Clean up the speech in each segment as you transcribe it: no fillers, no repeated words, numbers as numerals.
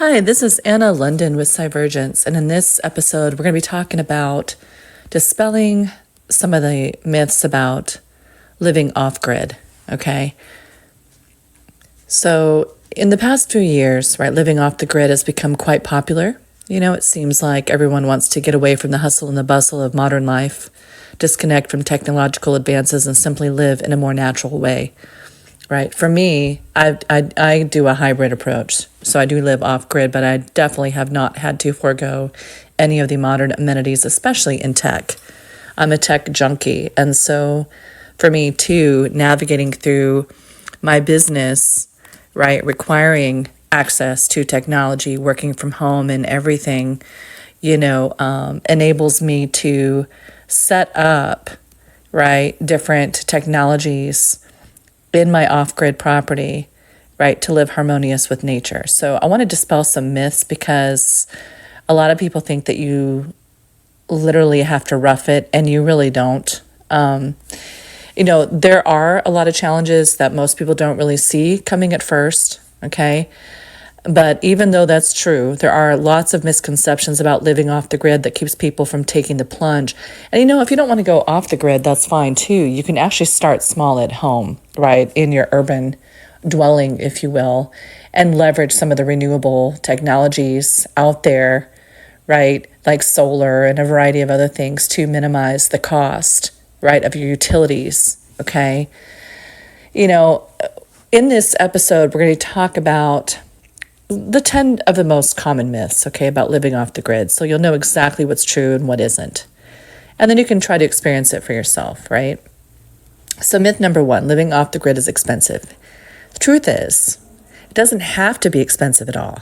Hi, this is Anna London with Cyvergence, and in this episode, we're going to be talking about dispelling some of the myths about living off grid. Okay. So, in the past few years, right, living off the grid has become quite popular. It seems like everyone wants to get away from the hustle and the bustle of modern life, disconnect from technological advances, and simply live in a more natural way. Right. For me, I do a hybrid approach. So I do live off grid, but I definitely have not had to forego any of the modern amenities, especially in tech. I'm a tech junkie. And so for me too, navigating through my business, right, requiring access to technology, working from home and everything, enables me to set up, right, different technologies in my off-grid property, right, to live harmonious with nature. So I want to dispel some myths because a lot of people think that you literally have to rough it, and you really don't. There are a lot of challenges that most people don't really see coming at first, okay? But even though that's true, there are lots of misconceptions about living off the grid that keeps people from taking the plunge. And if you don't want to go off the grid, that's fine too. You can actually start small at home, right, in your urban dwelling, if you will, and leverage some of the renewable technologies out there, right, like solar and a variety of other things to minimize the cost, right, of your utilities, okay? In this episode, we're going to talk about the 10 of the most common myths, okay, about living off the grid. So you'll know exactly what's true and what isn't. And then you can try to experience it for yourself, right? So myth number 1, living off the grid is expensive. The truth is, it doesn't have to be expensive at all,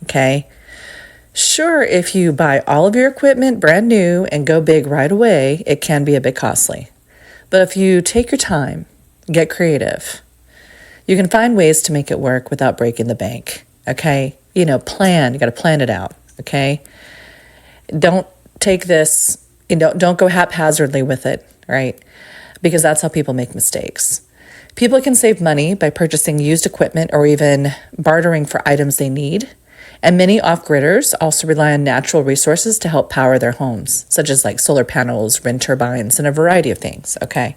okay? Sure, if you buy all of your equipment brand new and go big right away, it can be a bit costly. But if you take your time, get creative, you can find ways to make it work without breaking the bank. Okay, plan. You got to plan it out. Okay, don't take this. Don't go haphazardly with it. Right, because that's how people make mistakes. People can save money by purchasing used equipment or even bartering for items they need. And many off-gridders also rely on natural resources to help power their homes, such as like solar panels, wind turbines, and a variety of things. Okay.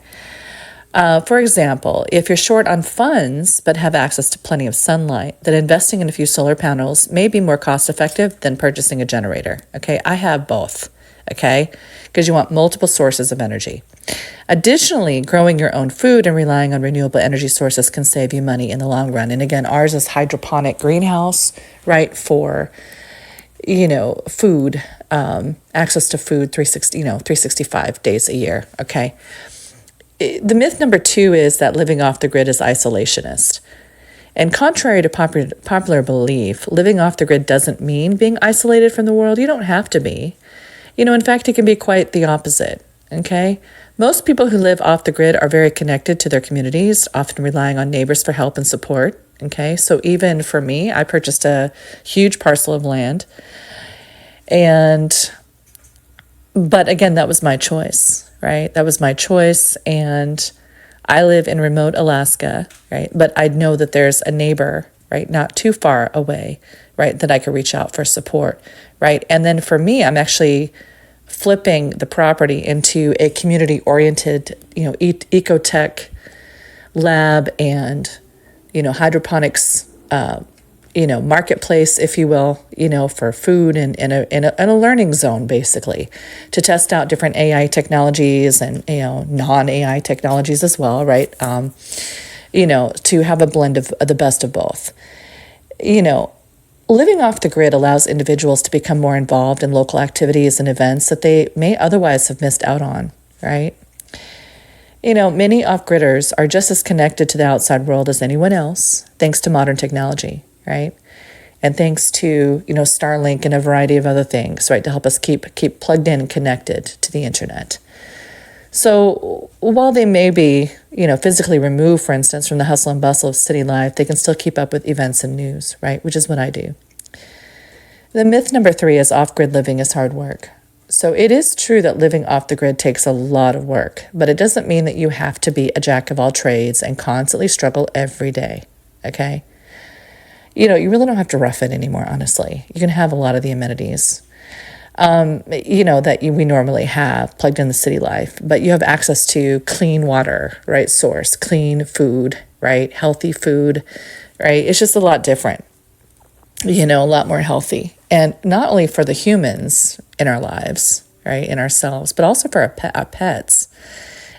For example, if you're short on funds but have access to plenty of sunlight, then investing in a few solar panels may be more cost effective than purchasing a generator. Okay, I have both, okay, because you want multiple sources of energy. Additionally, growing your own food and relying on renewable energy sources can save you money in the long run. And again, ours is hydroponic greenhouse, right, for food, access to food 365 days a year, okay? The myth number 2 is that living off the grid is isolationist. And contrary to popular belief, living off the grid doesn't mean being isolated from the world. You don't have to be. In fact, it can be quite the opposite, okay? Most people who live off the grid are very connected to their communities, often relying on neighbors for help and support, okay? So even for me, I purchased a huge parcel of land. But again, that was my choice, right? That was my choice. And I live in remote Alaska, right? But I know that there's a neighbor, right, not too far away, right, that I could reach out for support, right? And then for me, I'm actually flipping the property into a community-oriented, ecotech lab and, hydroponics, marketplace, if you will, for food and a learning zone, basically, to test out different AI technologies and, non-AI technologies as well, right? To have a blend of the best of both. Living off the grid allows individuals to become more involved in local activities and events that they may otherwise have missed out on, right? Many off-gridders are just as connected to the outside world as anyone else, thanks to modern technology, right? And thanks to, Starlink and a variety of other things, right, to help us keep plugged in and connected to the internet. So while they may be, physically removed, for instance, from the hustle and bustle of city life, they can still keep up with events and news, right, which is what I do. The myth number 3 is off-grid living is hard work. So it is true that living off the grid takes a lot of work, but it doesn't mean that you have to be a jack of all trades and constantly struggle every day, okay? you really don't have to rough it anymore, honestly. You can have a lot of the amenities, that we normally have plugged in the city life, but you have access to clean water, right? Source, clean food, right? Healthy food, right? It's just a lot different, a lot more healthy. And not only for the humans in our lives, right? In ourselves, but also for our pets.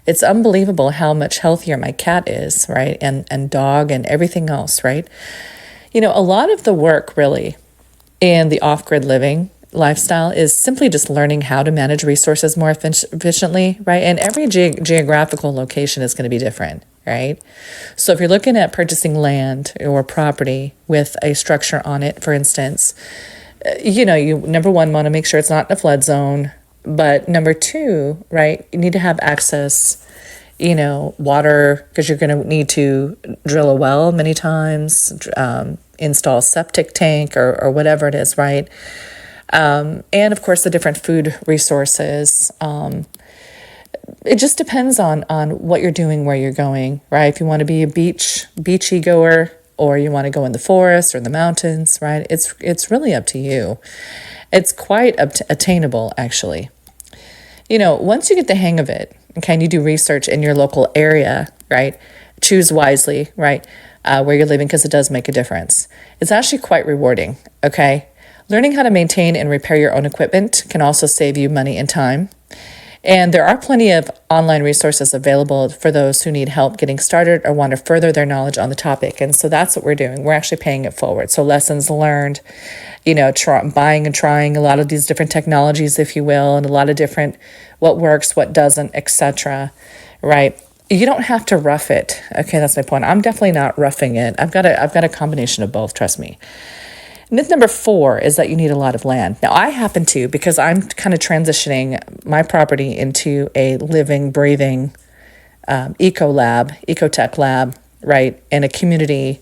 It's unbelievable how much healthier my cat is, right? And dog and everything else, right? A lot of the work really in the off-grid living lifestyle is simply just learning how to manage resources more efficiently, right? And every geographical location is going to be different, right? So if you're looking at purchasing land or property with a structure on it, for instance, you number one, want to make sure it's not in a flood zone. But number two, right, you need to have access, water, because you're going to need to drill a well many times, install a septic tank or whatever it is, right? And of course, the different food resources. It just depends on what you're doing, where you're going, right? If you want to be a beachy goer, or you want to go in the forest or the mountains, right? It's really up to you. It's quite attainable, actually. Once you get the hang of it, okay, and you do research in your local area, right? Choose wisely, right? Where you're living, because it does make a difference. It's actually quite rewarding, okay? Learning how to maintain and repair your own equipment can also save you money and time. And there are plenty of online resources available for those who need help getting started or want to further their knowledge on the topic. And so that's what we're doing. We're actually paying it forward. So lessons learned, buying and trying a lot of these different technologies, if you will, and a lot of different what works, what doesn't, etc. Right? You don't have to rough it. Okay, that's my point. I'm definitely not roughing it. I've got a combination of both, trust me. Myth number 4 is that you need a lot of land. Now, I happen to, because I'm kind of transitioning my property into a living, breathing ecotech lab, right, and a community,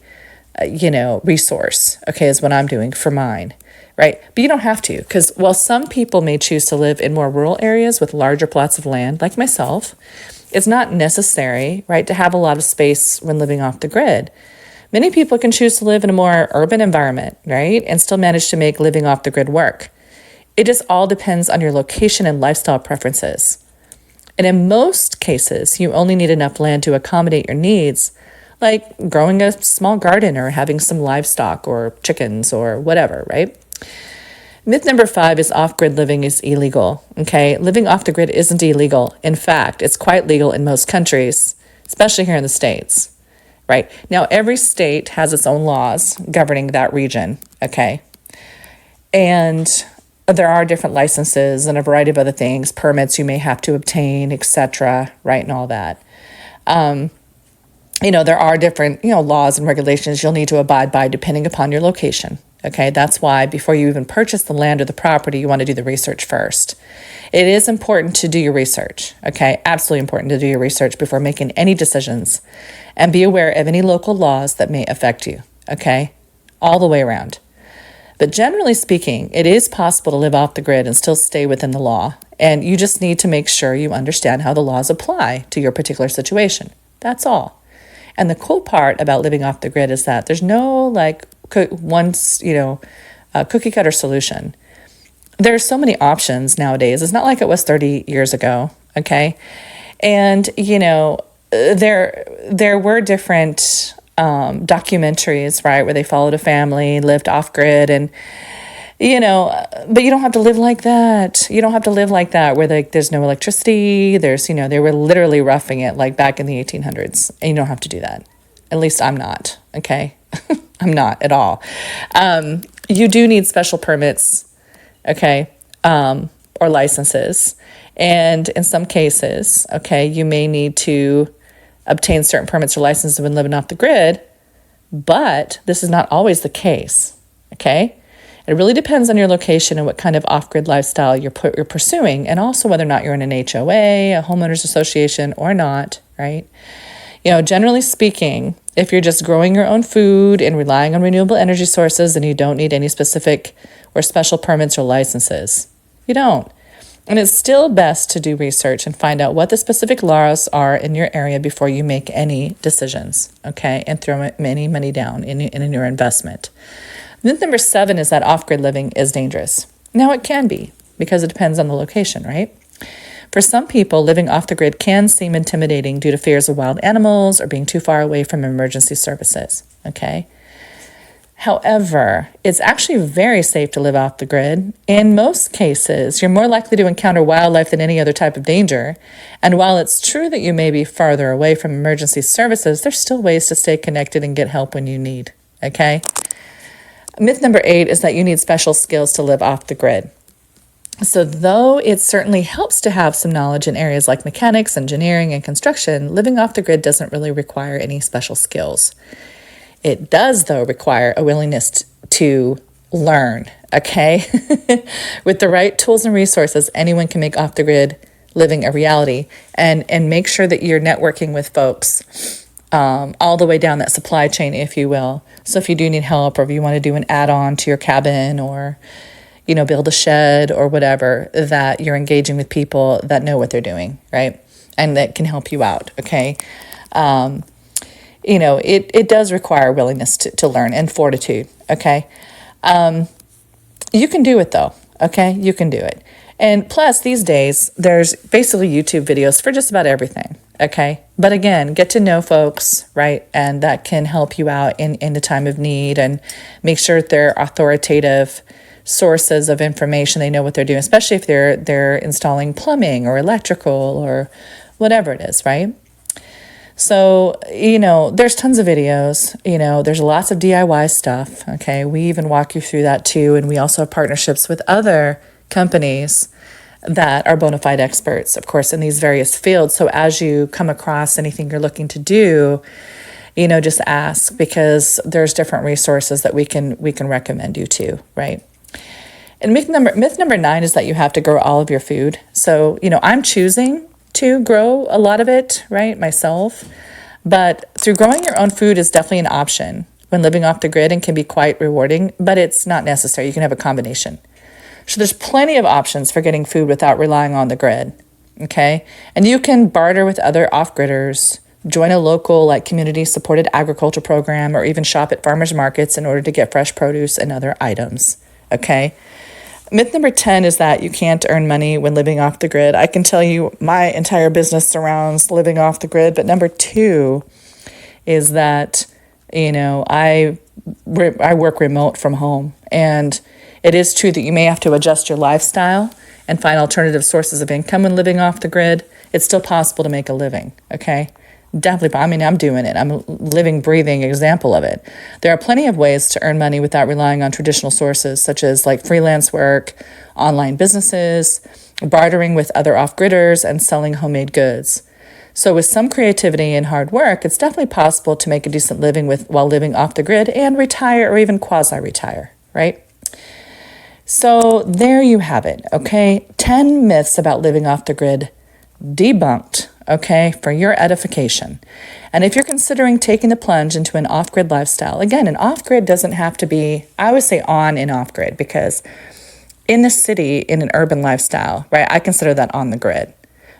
resource, okay, is what I'm doing for mine, right? But you don't have to, because while some people may choose to live in more rural areas with larger plots of land, like myself, it's not necessary, right, to have a lot of space when living off the grid. Many people can choose to live in a more urban environment, right, and still manage to make living off the grid work. It just all depends on your location and lifestyle preferences. And in most cases, you only need enough land to accommodate your needs, like growing a small garden or having some livestock or chickens or whatever, right? Myth number 5 is off-grid living is illegal, okay? Living off the grid isn't illegal. In fact, it's quite legal in most countries, especially here in the States. Right. Now, every state has its own laws governing that region, okay? And there are different licenses and a variety of other things, permits you may have to obtain, etc., right, and all that. There are different, laws and regulations you'll need to abide by depending upon your location, okay? That's why before you even purchase the land or the property, you want to do the research first. It is important to do your research, okay? Absolutely important to do your research before making any decisions. And be aware of any local laws that may affect you, okay? All the way around. But generally speaking, it is possible to live off the grid and still stay within the law. And you just need to make sure you understand how the laws apply to your particular situation. That's all. And the cool part about living off the grid is that there's no cookie cutter solution. There are so many options nowadays. It's not like it was 30 years ago, okay? And, there were different documentaries, right, where they followed a family, lived off-grid, and, but you don't have to live like that. You don't have to live like that where there's no electricity. They were literally roughing it like back in the 1800s, and you don't have to do that. At least I'm not, okay? I'm not at all. You do need special permits, okay, or licenses. And in some cases, okay, you may need to obtain certain permits or licenses when living off the grid, but this is not always the case, okay? It really depends on your location and what kind of off-grid lifestyle you're pursuing, and also whether or not you're in an HOA, a homeowners association, or not, right? Generally speaking, if you're just growing your own food and relying on renewable energy sources, then you don't need any specific or special permits or licenses. You don't. And it's still best to do research and find out what the specific laws are in your area before you make any decisions, okay? And throw any money down in your investment. Myth number 7 is that off-grid living is dangerous. Now, it can be, because it depends on the location, right? For some people, living off the grid can seem intimidating due to fears of wild animals or being too far away from emergency services, okay? However, it's actually very safe to live off the grid. In most cases, you're more likely to encounter wildlife than any other type of danger. And while it's true that you may be farther away from emergency services, there's still ways to stay connected and get help when you need, okay? Myth number 8 is that you need special skills to live off the grid. So though it certainly helps to have some knowledge in areas like mechanics, engineering, and construction, living off the grid doesn't really require any special skills. It does, though, require a willingness to learn, okay? With the right tools and resources, anyone can make off the grid living a reality, and make sure that you're networking with folks all the way down that supply chain, if you will. So if you do need help, or if you want to do an add-on to your cabin, or build a shed or whatever, that you're engaging with people that know what they're doing, right? And that can help you out, okay? It does require willingness to learn and fortitude, okay? You can do it though, okay? You can do it. And plus, these days, there's basically YouTube videos for just about everything, okay? But again, get to know folks, right? And that can help you out in the time of need, and make sure that they're authoritative sources of information. They know what they're doing, especially if they're installing plumbing or electrical or whatever it is, right? So, there's tons of videos, there's lots of DIY stuff, okay? We even walk you through that too, and we also have partnerships with other companies that are bona fide experts, of course, in these various fields. So as you come across anything you're looking to do, just ask, because there's different resources that we can recommend you to, right? And myth number 9 is that you have to grow all of your food. So, I'm choosing to grow a lot of it, right, myself. But through growing your own food is definitely an option when living off the grid, and can be quite rewarding, but it's not necessary. You can have a combination. So there's plenty of options for getting food without relying on the grid, okay? And you can barter with other off-gridders, join a local community-supported agriculture program, or even shop at farmers markets in order to get fresh produce and other items, okay? Myth number 10 is that you can't earn money when living off the grid. I can tell you my entire business surrounds living off the grid. But number 2 is that, I work remote from home. And it is true that you may have to adjust your lifestyle and find alternative sources of income when living off the grid. It's still possible to make a living, okay? Definitely. I'm doing it. I'm a living, breathing example of it. There are plenty of ways to earn money without relying on traditional sources, such as freelance work, online businesses, bartering with other off-gridders, and selling homemade goods. So with some creativity and hard work, it's definitely possible to make a decent living while living off the grid, and retire, or even quasi-retire, right? So there you have it, okay? 10 myths about living off the grid debunked, okay, for your edification. And if you're considering taking the plunge into an off-grid lifestyle, again, an off-grid doesn't have to be, I always say on and off-grid, because in the city, in an urban lifestyle, right, I consider that on the grid.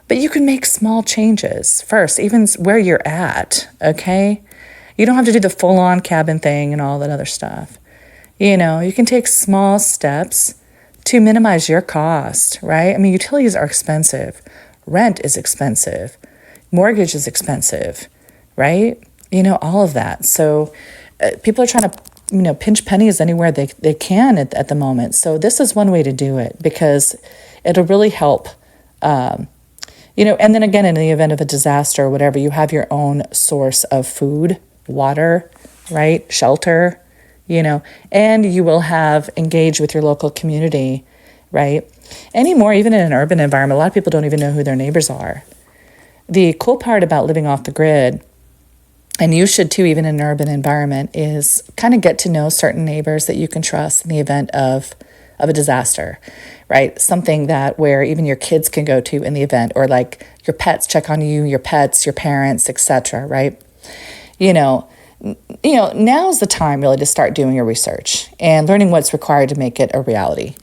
But you can make small changes first, even where you're at, okay? You don't have to do the full-on cabin thing and all that other stuff. You can take small steps to minimize your cost, right? I mean, utilities are expensive. Rent is expensive. Mortgage is expensive, right? All of that. So people are trying to, pinch pennies anywhere they can at the moment. So this is one way to do it, because it'll really help. And then again, in the event of a disaster or whatever, you have your own source of food, water, right? Shelter, and you will have engaged with your local community, right? Anymore, even in an urban environment, a lot of people don't even know who their neighbors are. The cool part about living off the grid, and you should too, even in an urban environment, is kind of get to know certain neighbors that you can trust in the event of a disaster, right? Something that where even your kids can go to in the event, or your pets check on you, your pets, your parents, etc., right? Now's the time really to start doing your research and learning what's required to make it a reality.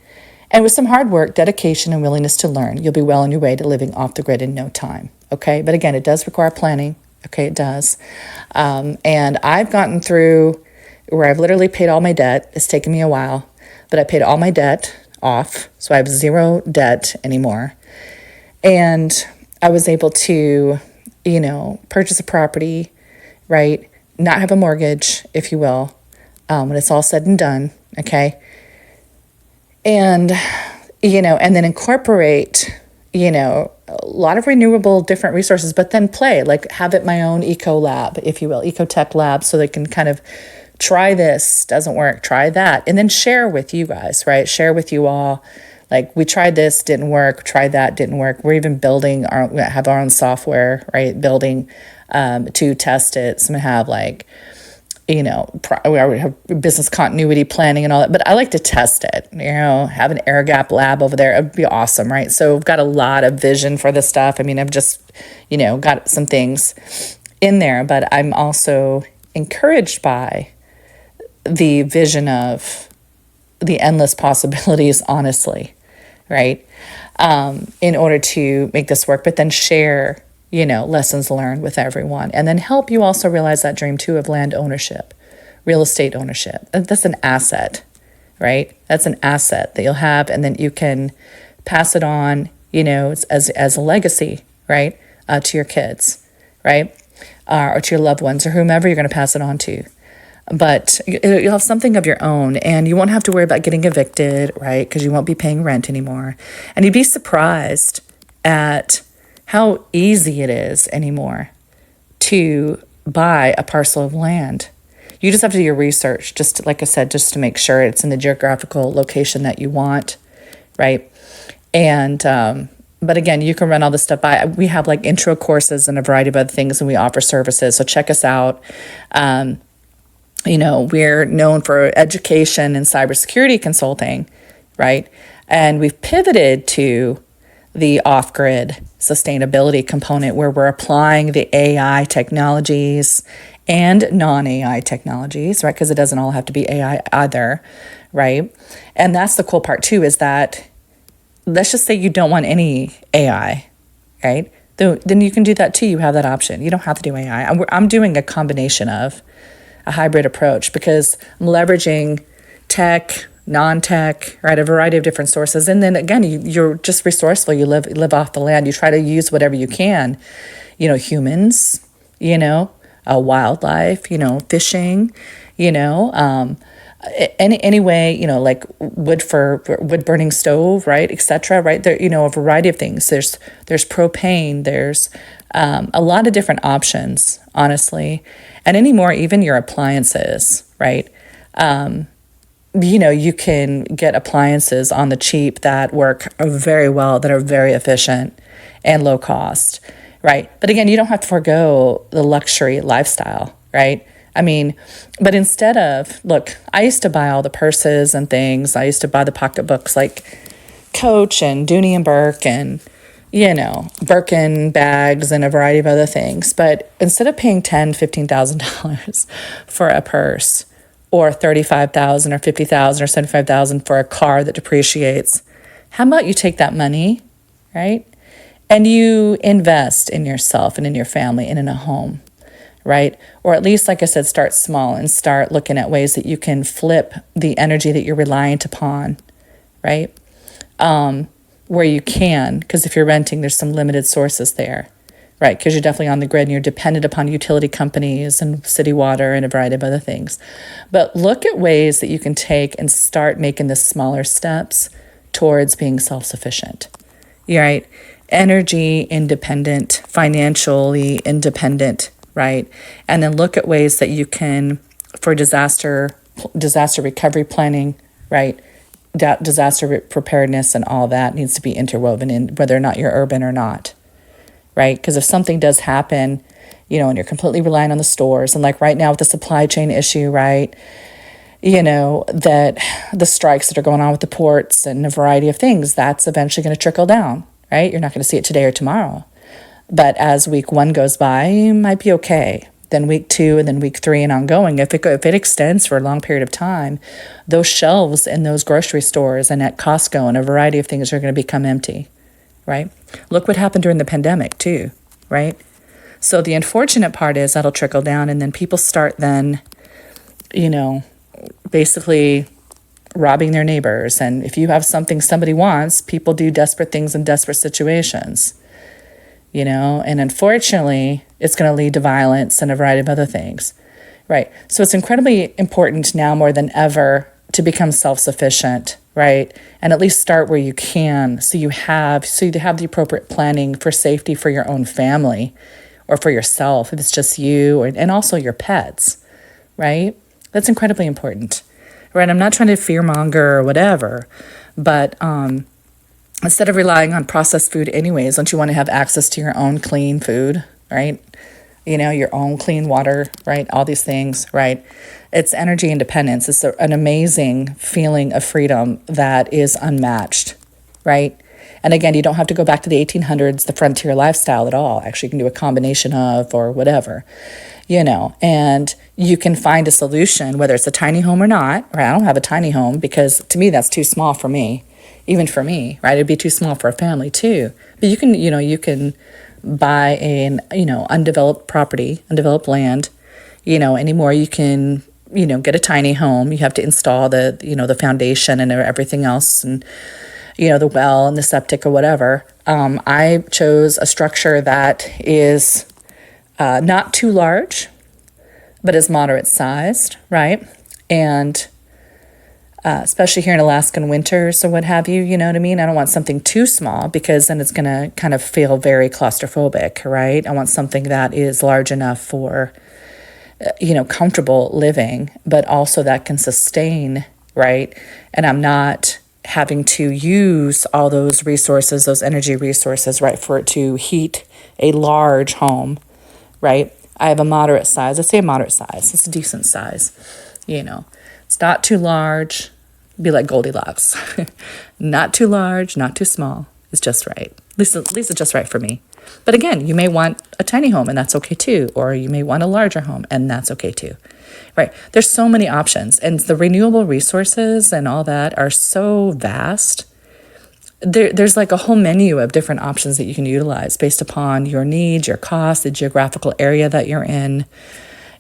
And with some hard work, dedication, and willingness to learn, you'll be well on your way to living off the grid in no time. Okay. But again, it does require planning. Okay. It does. And I've gotten through where I've literally paid all my debt. It's taken me a while, but I paid all my debt off. So I have zero debt anymore. And I was able to, purchase a property, right? Not have a mortgage, if you will, when it's all said and done. Okay. And, and then incorporate, a lot of renewable different resources, but then have it my own eco lab, if you will, eco tech lab, so they can kind of try this, doesn't work, try that, and then share with you guys, right? Share with you all, like, we tried this, didn't work, tried that, didn't work. We're even have our own software, right? Building to test it. Some have we already have business continuity planning and all that, but I like to test it, have an air gap lab over there. It'd be awesome, right? So I've got a lot of vision for this stuff. I mean, I've just, got some things in there, but I'm also encouraged by the vision of the endless possibilities, honestly, right? In order to make this work, but then share, lessons learned with everyone, and then help you also realize that dream too of land ownership, real estate ownership. That's an asset, right? That's an asset that you'll have, and then you can pass it on, as a legacy, right? To your kids, right? Or to your loved ones, or whomever you're going to pass it on to. But you'll have something of your own, and you won't have to worry about getting evicted, right? Because you won't be paying rent anymore. And you'd be surprised at how easy it is anymore to buy a parcel of land. You just have to do your research, just like I said, just to make sure it's in the geographical location that you want, right? And but again, you can run all this stuff by. We have intro courses and a variety of other things, and we offer services. So check us out. We're known for education and cybersecurity consulting, right? And we've pivoted to the off-grid sustainability component, where we're applying the AI technologies and non-AI technologies, right? Because it doesn't all have to be AI either, right? And that's the cool part too, is that let's just say you don't want any AI, right? Then you can do that too. You have that option. You don't have to do AI. I'm doing a combination of a hybrid approach, because I'm leveraging tech, non-tech, right, a variety of different sources. And then again, you're just resourceful. You live off the land. You try to use whatever you can, humans, wildlife, fishing, any way, like wood burning stove, right, etc. Right there, a variety of things. There's propane. There's a lot of different options, honestly, and anymore, even your appliances, right? You can get appliances on the cheap that work very well, that are very efficient and low cost, right? But again, you don't have to forego the luxury lifestyle, right? I mean, but instead of, look, I used to buy all the purses and things. I used to buy the pocketbooks like Coach and Dooney and Burke and, Birkin bags and a variety of other things. But instead of paying $10,000, $15,000 for a purse, or $35,000 or $50,000 or $75,000 for a car that depreciates, how about you take that money, right? And you invest in yourself and in your family and in a home, right? Or at least, like I said, start small and start looking at ways that you can flip the energy that you're reliant upon, right? Where you can, because if you're renting, there's some limited sources there, right? Because you're definitely on the grid and you're dependent upon utility companies and city water and a variety of other things. But look at ways that you can take and start making the smaller steps towards being self-sufficient, right? Energy independent, financially independent, right? And then look at ways that you can, for disaster recovery planning, right? Disaster preparedness and all that needs to be interwoven in, whether or not you're urban or not, right? Because if something does happen, and you're completely relying on the stores, and like right now with the supply chain issue, right? That the strikes that are going on with the ports and a variety of things, that's eventually going to trickle down, right? You're not going to see it today or tomorrow. But as week 1 goes by, you might be okay. then week 2, and then week 3, and ongoing. If it extends for a long period of time, those shelves in those grocery stores and at Costco and a variety of things are going to become empty, right? Look what happened during the pandemic too, right? So the unfortunate part is that'll trickle down, and then people start then, basically robbing their neighbors. And if you have something somebody wants, people do desperate things in desperate situations, and unfortunately, it's going to lead to violence and a variety of other things, right? So it's incredibly important now more than ever to become self-sufficient, right? And at least start where you can, so you have the appropriate planning for safety for your own family or for yourself, if it's just you, and also your pets, right? That's incredibly important, right? I'm not trying to fearmonger or whatever, but instead of relying on processed food anyways, don't you want to have access to your own clean food, right? Your own clean water, right? All these things, right? It's energy independence. It's an amazing feeling of freedom that is unmatched, right? And again, you don't have to go back to the 1800s, the frontier lifestyle at all. Actually, you can do a combination of or whatever, and you can find a solution, whether it's a tiny home or not, right? I don't have a tiny home because to me, that's too small for me. Even for me, right? It'd be too small for a family too. But you can buy an, undeveloped property, undeveloped land, anymore. You can, get a tiny home. You have to install the foundation and everything else, and, the well and the septic or whatever. I chose a structure that is not too large, but is moderate sized, right? And especially here in Alaskan winters or what have you, you know what I mean? I don't want something too small because then it's going to kind of feel very claustrophobic, right? I want something that is large enough for, comfortable living, but also that can sustain, right? And I'm not having to use all those resources, those energy resources, right, for it to heat a large home, right? I have a moderate size. I say a moderate size. It's a decent size, It's not too large. Be like Goldilocks. Not too large, not too small. It's just right. At least it's just right for me. But again, you may want a tiny home, and that's okay too. Or you may want a larger home, and that's okay too. Right? There's so many options. And the renewable resources and all that are so vast. There's like a whole menu of different options that you can utilize based upon your needs, your cost, the geographical area that you're in.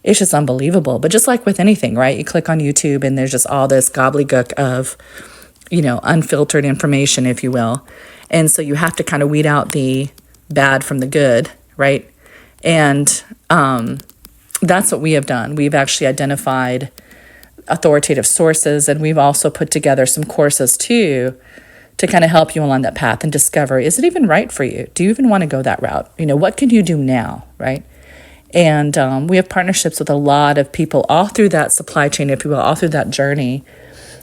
It's just unbelievable. But just like with anything, right? You click on YouTube and there's just all this gobbledygook of, unfiltered information, if you will. And so you have to kind of weed out the bad from the good, right? And that's what we have done. We've actually identified authoritative sources, and we've also put together some courses too to kind of help you along that path and discover, is it even right for you? Do you even want to go that route? What can you do now, right? And we have partnerships with a lot of people all through that supply chain, if you will, all through that journey.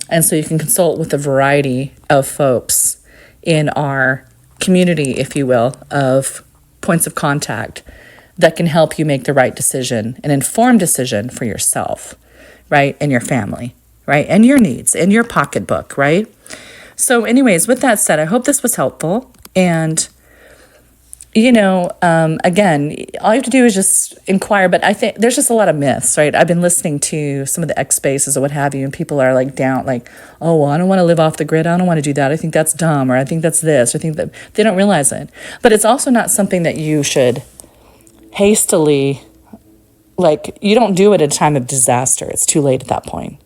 And so you can consult with a variety of folks in our community, if you will, of points of contact that can help you make the right decision, an informed decision for yourself, right? And your family, right? And your needs and your pocketbook, right? So anyways, with that said, I hope this was helpful. And again, all you have to do is just inquire, but I think there's just a lot of myths, right? I've been listening to some of the X spaces or what have you, and people are like down, like, oh, well, I don't want to live off the grid. I don't want to do that. I think that's dumb, or I think that's this, or I think that they don't realize it. But it's also not something that you should hastily, you don't do it at a time of disaster. It's too late at that point,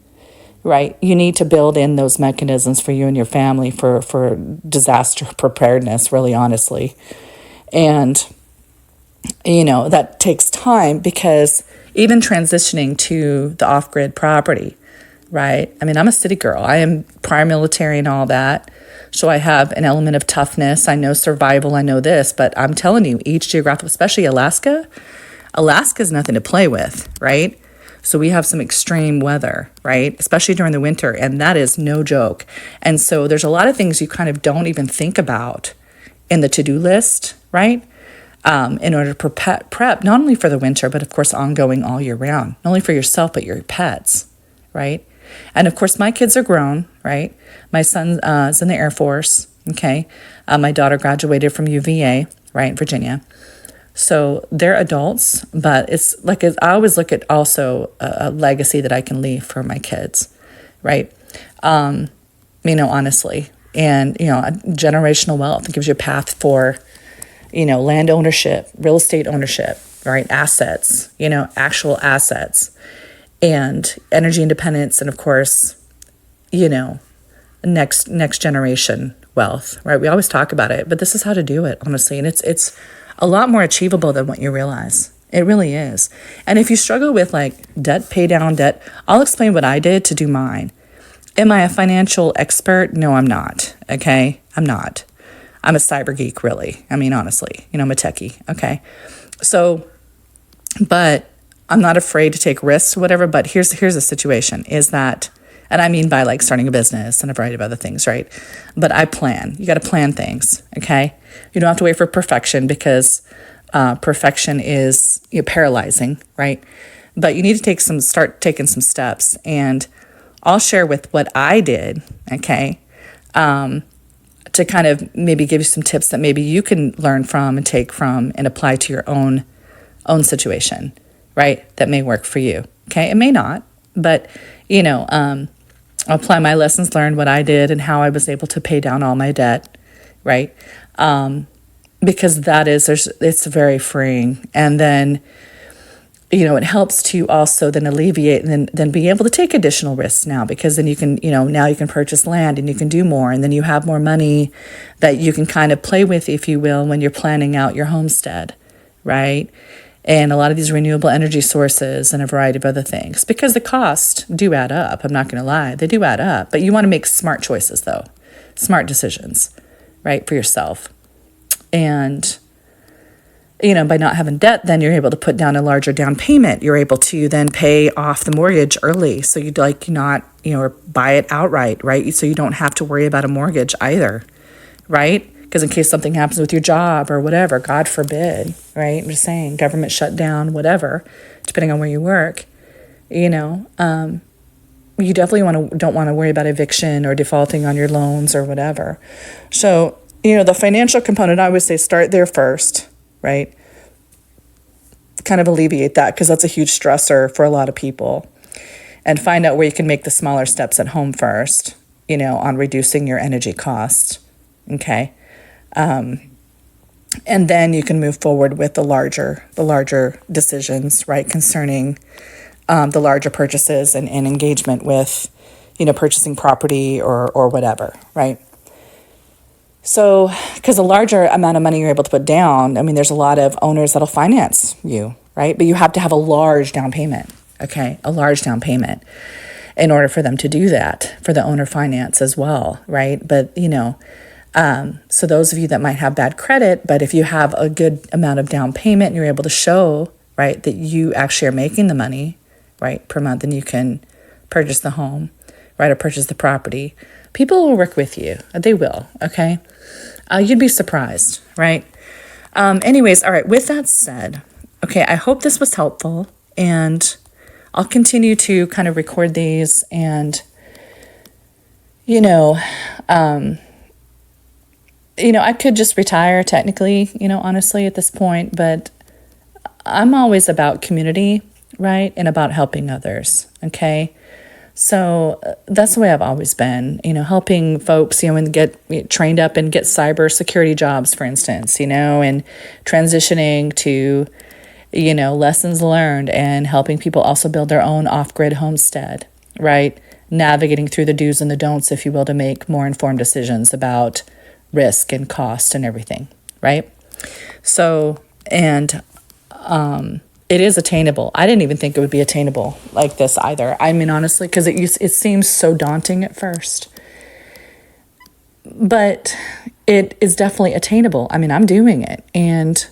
right? You need to build in those mechanisms for you and your family for disaster preparedness, really honestly. And, that takes time because even transitioning to the off-grid property, right? I mean, I'm a city girl. I am prior military and all that. So I have an element of toughness. I know survival. I know this. But I'm telling you, each geographical, especially Alaska is nothing to play with, right? So we have some extreme weather, right? Especially during the winter. And that is no joke. And so there's a lot of things you kind of don't even think about in the to-do list, right? In order to prep not only for the winter, but of course ongoing all year round, not only for yourself, but your pets, right? And of course, my kids are grown, right? My son is in the Air Force, okay? My daughter graduated from UVA, right, Virginia. So they're adults, but it's like I always look at also a legacy that I can leave for my kids, right? Honestly. And, generational wealth. It gives you a path for, land ownership, real estate ownership, right? Assets, actual assets, and energy independence. And of course, next generation wealth, right? We always talk about it, but this is how to do it, honestly. And it's a lot more achievable than what you realize. It really is. And if you struggle with like debt, pay down debt, I'll explain what I did to do mine. Am I a financial expert? No, I'm not. Okay. I'm not. I'm a cyber geek, really. Honestly, I'm a techie. Okay. So, but I'm not afraid to take risks, whatever. But here's the situation is that, and I mean by like starting a business and a variety of other things, right? But I plan. You got to plan things, okay? You don't have to wait for perfection because perfection is paralyzing, right? But you need to start taking some steps. And I'll share with what I did, okay, to kind of maybe give you some tips that maybe you can learn from and take from and apply to your own situation, right? That may work for you, okay? It may not, but, I'll apply my lessons learned, what I did, and how I was able to pay down all my debt, right? Because it's very freeing. And then, it helps to also then alleviate and then be able to take additional risks now, because then you can, now you can purchase land and you can do more, and then you have more money that you can kind of play with, if you will, when you're planning out your homestead, right? And a lot of these renewable energy sources and a variety of other things, because the costs do add up. I'm not going to lie. They do add up, but you want to make smart choices though, smart decisions, right? For yourself. And, by not having debt, then you're able to put down a larger down payment. You're able to then pay off the mortgage early. So you'd not, or buy it outright, right? So you don't have to worry about a mortgage either, right? Because in case something happens with your job or whatever, God forbid, right? I'm just saying, government shutdown, whatever, depending on where you work, you definitely don't want to worry about eviction or defaulting on your loans or whatever. So, the financial component, I would say start there first, right? Kind of alleviate that, because that's a huge stressor for a lot of people. And find out where you can make the smaller steps at home first, on reducing your energy cost, okay? And then you can move forward with the larger decisions, right, concerning the larger purchases and engagement with, purchasing property or whatever, right? So, because a larger amount of money you're able to put down, there's a lot of owners that'll finance you, right? But you have to have a large down payment, okay? A large down payment in order for them to do that, for the owner finance as well, right? But, so those of you that might have bad credit, but if you have a good amount of down payment and you're able to show, right, that you actually are making the money, right, per month, then you can purchase the home, right, or purchase the property. People will work with you. They will, okay? You'd be surprised, right? Anyways, all right, with that said, okay, I hope this was helpful, and I'll continue to kind of record these and, I could just retire technically, honestly at this point, but I'm always about community, right? And about helping others, okay? So that's the way I've always been, helping folks, and get trained up and get cyber security jobs, for instance, and transitioning to, lessons learned and helping people also build their own off-grid homestead, right? Navigating through the do's and the don'ts, if you will, to make more informed decisions about risk and cost and everything, right? So, and it is attainable. I didn't even think it would be attainable like this either. Honestly, because it seems so daunting at first. But it is definitely attainable. I'm doing it. And,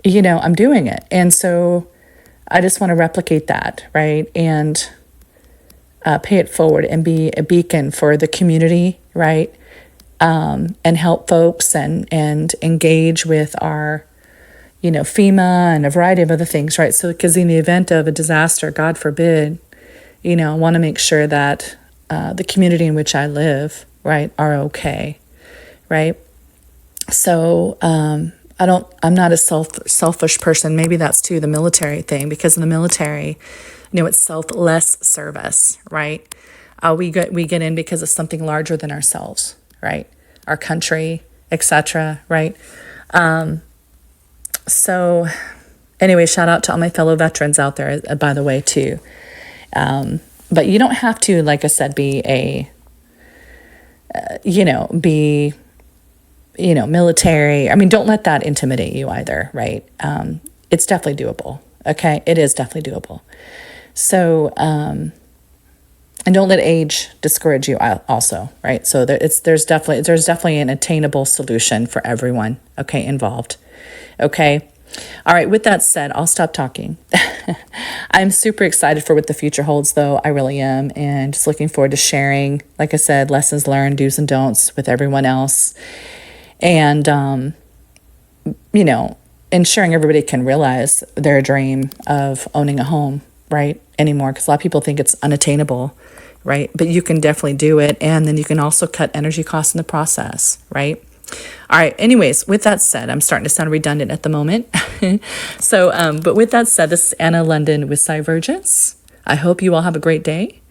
I'm doing it. And so I just want to replicate that, right? And pay it forward and be a beacon for the community, right? And help folks and engage with our FEMA and a variety of other things, right? So, because in the event of a disaster, God forbid, I want to make sure that the community in which I live, right, are okay, right? So, I'm not a selfish person. Maybe that's too the military thing, because in the military, it's selfless service, right? We get in because of something larger than ourselves, right? Our country, etc., right? So anyway, shout out to all my fellow veterans out there, by the way, too. But you don't have to, like I said, be military. I mean, don't let that intimidate you either, right? It's definitely doable. Okay, it is definitely doable. So, and don't let age discourage you also, right? So there's definitely an attainable solution for everyone, okay, involved. Okay. All right. With that said, I'll stop talking. I'm super excited for what the future holds, though. I really am. And just looking forward to sharing, like I said, lessons learned, do's and don'ts with everyone else. And, ensuring everybody can realize their dream of owning a home, right? Anymore. Because a lot of people think it's unattainable, right? But you can definitely do it. And then you can also cut energy costs in the process, right? All right. Anyways, with that said, I'm starting to sound redundant at the moment. So, but with that said, this is Anna London with Cyvergence. I hope you all have a great day.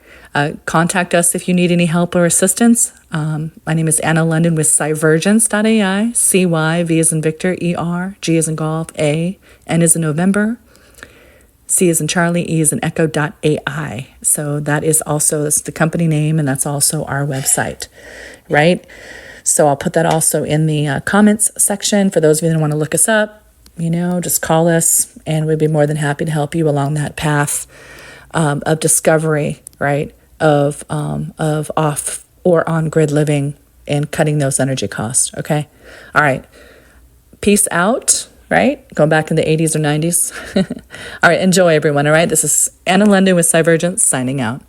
Contact us if you need any help or assistance. My name is Anna London with Cyvergence.ai, CY, V as in Victor, ER, G as in Golf, A, N as in November, C as in Charlie, E as in Echo.ai. So that's the company name, and that's also our website, right? So I'll put that also in the comments section for those of you that want to look us up. Just call us, and we'd be more than happy to help you along that path of discovery, right? Of off or on grid living and cutting those energy costs. Okay. All right. Peace out. Right. Going back in the 80s or 90s. All right. Enjoy, everyone. All right. This is Anna London with Cyvergence signing out.